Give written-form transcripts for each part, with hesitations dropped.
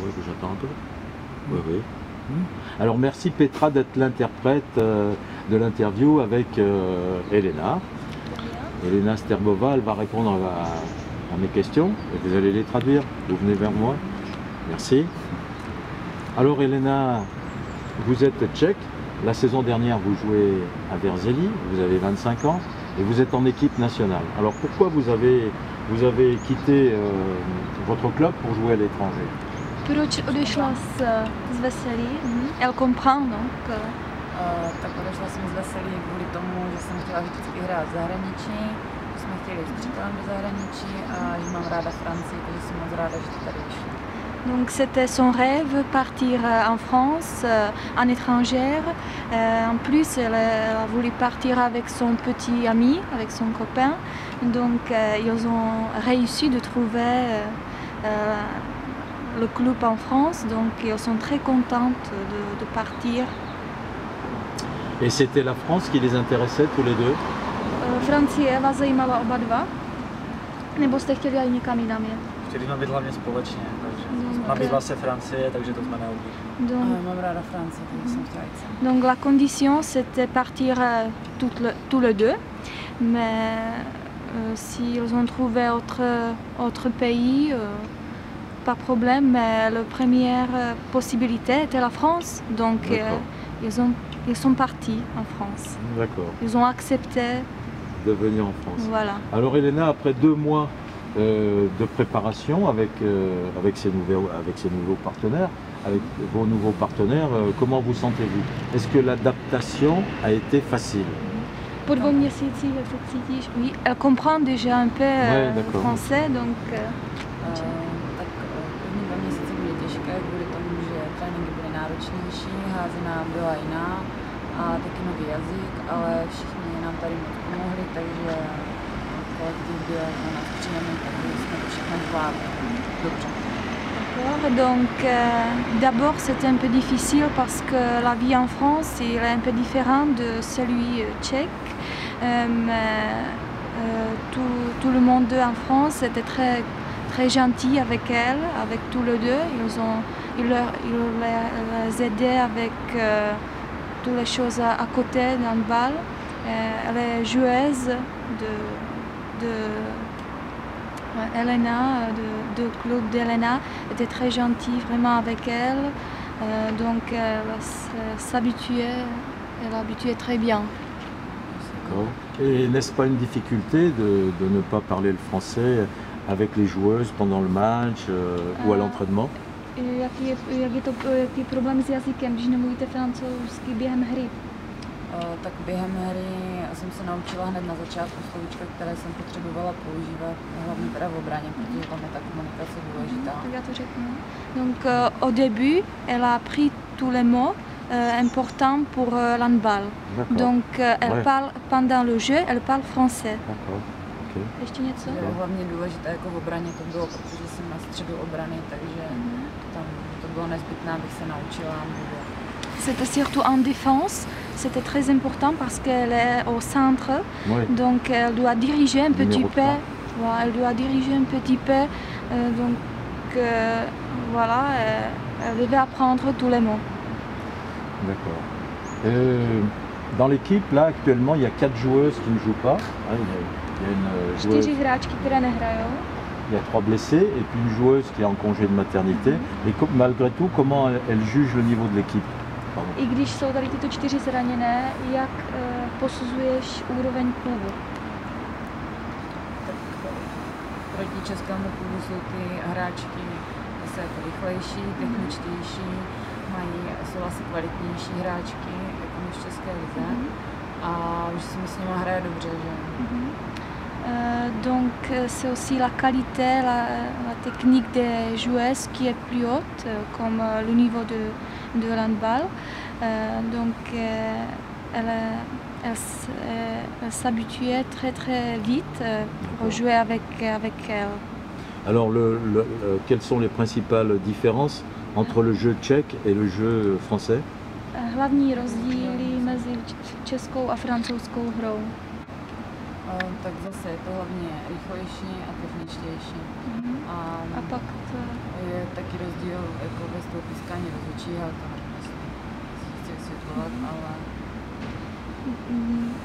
Oui, j'attends un peu. Oui, oui. Alors merci Petra d'être l'interprète de l'interview avec Elena. Elena Sterbova, elle va répondre à mes questions et vous allez les traduire. Vous venez vers moi. Merci. Alors Elena, vous êtes tchèque. La saison dernière, vous jouez à Verzeli, vous avez 25 ans et vous êtes en équipe nationale. Alors pourquoi vous avez quitté votre club pour jouer à l'étranger? Proč odešla z Veselí? Elle comprend donc. Tak odešla jsem z Veselí kvůli tomu, že jsem chtěla vždycky hrát v zahraničí, že jsme chtěli s přítelem do zahraničí a že mám ráda Francii, takže jsem moc ráda, že to tady vyšlo. Donc c'était son rêve, partir en France, en étrangère. En plus, elle a voulu partir avec son petit ami, avec son copain. Donc ils ont réussi de trouver le club en France. Donc ils sont très contentes de partir. Et c'était la France qui les intéressait tous les deux? Francie vás zajímala oba dva? Nebo jste chtěli i někam jinam jet? Chtěli jsme být hlavně společně, takže nabídla se Francie, takže to jsme neodbili. Mám ráda Francii, takže jsem chtěla jít sem. Donc la condition c'était partir tous les deux, mais s'ils ont trouvé autre pays, pas de problème, mais la première possibilité était la France, donc ils sont partis en France. D'accord. Ils ont accepté de venir en France. Voilà. Alors Elena, après 2 mois de préparation avec ces nouveaux partenaires, avec vos nouveaux partenaires, comment vous sentez-vous? Est-ce que l'adaptation a été facile? Po 2 měsících, jak se cítíš? Oui, elle comprend déjà un peu français, donc... Tak první 2 měsíce byly těžké kvůli tomu, že tréninky byly náročnější, házená byla jiná a taky nový jazyk, ale všichni nám tady moc pomohli, takže kolektiv byl na nás příjemný, takže jsme to všechno zvládli dobře. Donc d'abord c'était un peu difficile parce que la vie en France est un peu différente de celui tchèque. Mais tout le monde en France était très gentil avec elle, avec tous les deux. Ils les aidaient avec toutes les choses à côté d'un bal. Elle est joueuse de Elena, de club d'Elena, était très gentille vraiment avec elle. Donc elle s'habituait très bien. D'accord. Et n'est-ce pas une difficulté de ne pas parler le français avec les joueuses pendant le match ou à l'entraînement? Jaký je problém s jazykem, když nemluvíte francouzsky během hry? Tak během hry jsem se naučila hned na začátku slovíčka, které jsem potřebovala používat, hlavně teda v obraně, protože tam je ta komunikace důležitá. Tak já to řeknu. Donc au début, elle a appris tous les mots importants pour l'handball. Donc elle parle pendant le jeu, elle parle français. Ještě něco? Hlavně důležité jako v obraně to bylo, protože jsem na středu obrany, takže tam to bylo nezbytné, abych se naučila mluvit. C'était surtout en défense, c'était très important parce qu'elle est au centre, donc elle doit diriger un petit peu. Voilà, elle doit diriger un petit peu, donc voilà, elle devait apprendre tous les mots. D'accord. Dans l'équipe, là, actuellement, il y a 4 joueuses qui ne jouent pas. Il y a une joueuse. Il y a 3 blessés et puis une joueuse qui est en congé de maternité. Et malgré tout, comment elle juge le niveau de l'équipe? I když jsou tady tyto 4 zraněné, jak posuzuješ úroveň klubu? Tak proti českému klubu jsou ty hráčky zase jako rychlejší, techničtější, jsou asi kvalitnější hráčky, jako než v české lize. A už si s nimi hraje dobře, že? Donc c'est aussi la qualité, la technique des joueuses qui est plus haute, comme le niveau de l'handball. Donc elle s'habituait très vite pour jouer avec elle. Alors quelles sont les principales différences entre le jeu tchèque et le jeu français? Hlavní rozdíly mezi českou a francouzskou hrou. Tak zase je to hlavně rychlejší a techničtější. A pak je taky rozdíl jako ve stoupiskání rozhodčího, to nechci vysvětlovat, ale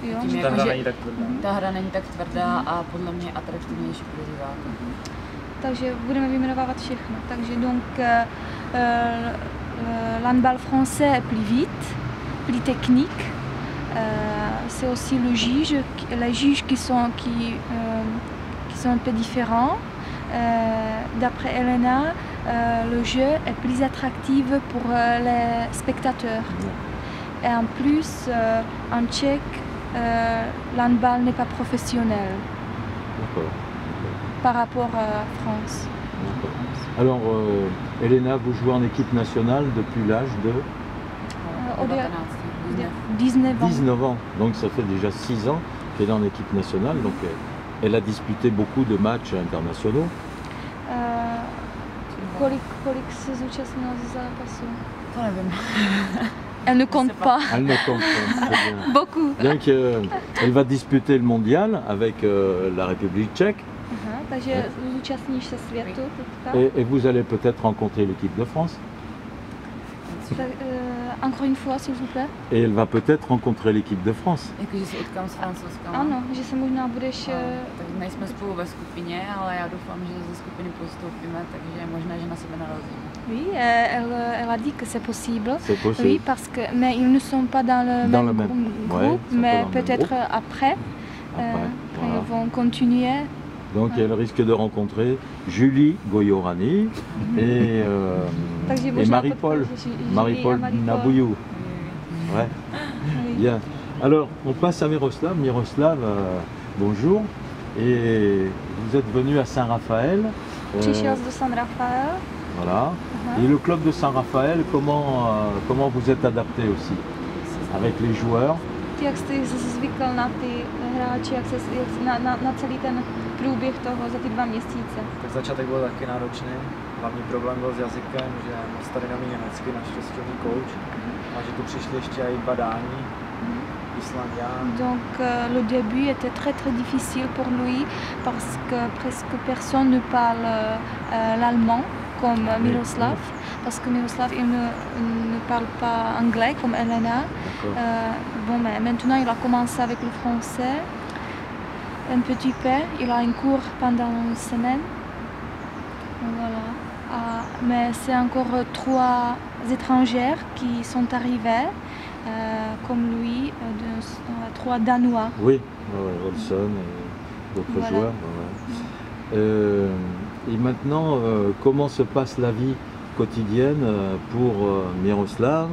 Jo. tím Ta jako, hra že není tak tvrdá. ta hra není tak tvrdá a podle mě atraktivnější pro diváka. Takže budeme vyjmenovávat všechno. Takže donc l'handball français est plus vite, plus technique. C'est aussi le juge, les juges qui sont un peu différents. D'après Elena, le jeu est plus attractif pour les spectateurs. Et en plus, en Tchèque, l'handball n'est pas professionnel D'accord. par rapport à France. D'accord. Alors, Elena, vous jouez en équipe nationale depuis l'âge de Au 19. 19 ans. 19 ans. Donc ça fait déjà 6 ans qu'elle est en équipe nationale. Donc elle a disputé beaucoup de matchs internationaux. Kolik se zúčastnila ze zápasu? To nevím. Elle ne compte pas. Elle ne compte pas. Très bien. Beaucoup. Donc elle va disputer le mondial avec la République tchèque. Aha, takže zúčastníš se světu teďka. Et vous allez peut-être rencontrer l'équipe de France. Tak, encore une fois, s'il vous plaît. Et elle va peut-être rencontrer l'équipe de France. Jakože se utkám s francouzskama. Ano, že se možná budeš... Tak nejsme spolu ve skupině, ale já doufám, že ze skupiny postoupíme, takže je možné, že na sebe narazíme. Oui, elle a dit que c'est possible. C'est possible. Oui, parce que mais ils ne sont pas dans le Dans même le même- groupe, ouais, ils sont mais pas dans le même peut-être groupe. après, Après, quand voilà. ils vont continuer. Donc elle risque de rencontrer Julie Goyorani et Takže možná Marie-Paul. potkáš Julie a Marie-Paul Nabouyou. Ouais. Oui. Bien. Alors, on passe à Miroslav. Miroslav, bonjour. Et vous êtes venu à Saint-Raphaël. Přišel jsi do San Rafael. Voilà. Aha. Et le club de Saint-Raphaël, comment vous êtes adapté aussi avec les joueurs? Ty, jak jsi zvykl na ty hráče, jak jsi na celý ten průběh toho za ty 2 měsíce? Tak začátek byl taky náročný. Hlavní problém byl s jazykem, že moc tady neumí německy, naštěstí umí coach. A že tu přišli ještě i badání, Islandián. Donc le début était très difficile pour lui parce que presque personne ne parle l'allemand comme Miroslav. Parce que Miroslav il ne parle pas anglais comme Elena. Bon, mais maintenant il a commencé avec le français un petit peu. Il a un cours pendant une semaine. Voilà. Mais c'est encore 3 étrangers qui sont arrivés. Comme lui, 3 Danois. Oui, Olson et d'autres Voilà. joueurs. Ouais. Et maintenant, comment se passe la vie quotidienne pour Miroslav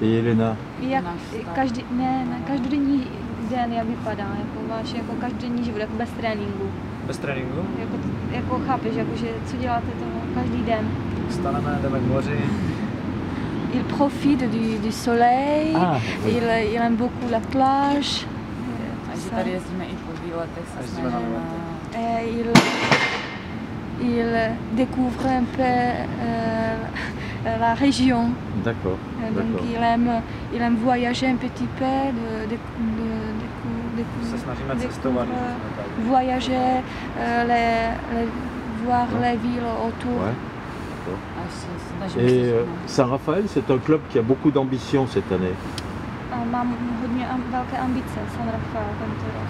et Elena? Jak Náš vztah. každodenní den jak vypadá, jako váš jako každodenní život, jako bez tréninku. Bez tréninku Jako chápeš, jako, že co děláte to každý den. staneme, jdeme k moři, Il profite du soleil, Ah, oui. il aime beaucoup la plage. A že tady jezdíme i po výletech, se Jezdíme na snažíme. Il découvre un peu la région. D'accord. Donc il aime voyager un petit peu, se snažíme cestovat. voyager, voir les villes autour. Ouais. A se snažíme Et se Saint-Raphaël, c'est un club qui a beaucoup d'ambition cette année. A mám hodně velké ambice, San Rafael, tento rok.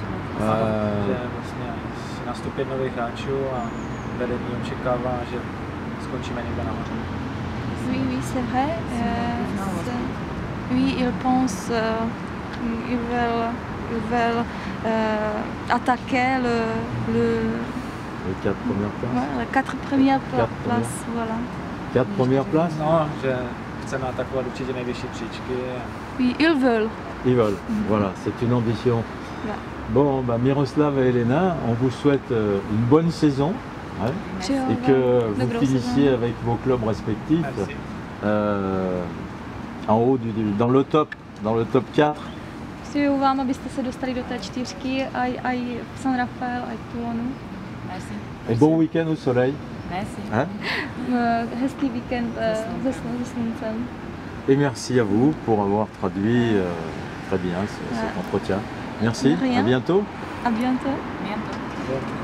Že vlastně si nastupit nových hráčů a vedení očekává, že skončíme někde nahoře. Oui, c'est vrai. Oui, il pense qu'ils veulent attaquer Les 4 premières places. les 4 premières Quatre places. Voilà. 4 premières places? No, že chceme atakovat určitě nejvyšší příčky. Oui, ils veulent. Ils veulent. Voilà, c'est une ambition. Ouais. Bon, bah, Miroslav et Elena, on vous souhaite une bonne saison hein, Přeju et vám que vous dobrou finissiez sezónu. avec vos clubs respectifs Merci. en haut, dans le top 4. Přeju vám, abyste se dostali do té 4, aj San Rafael, aj Toulonu. Merci. Et bon week-end au soleil. Merci. Hein. Hezký víkend se sluncem. Et merci à vous pour avoir traduit très bien cet entretien. Merci, De rien. à bientôt. A bientôt. Bientôt.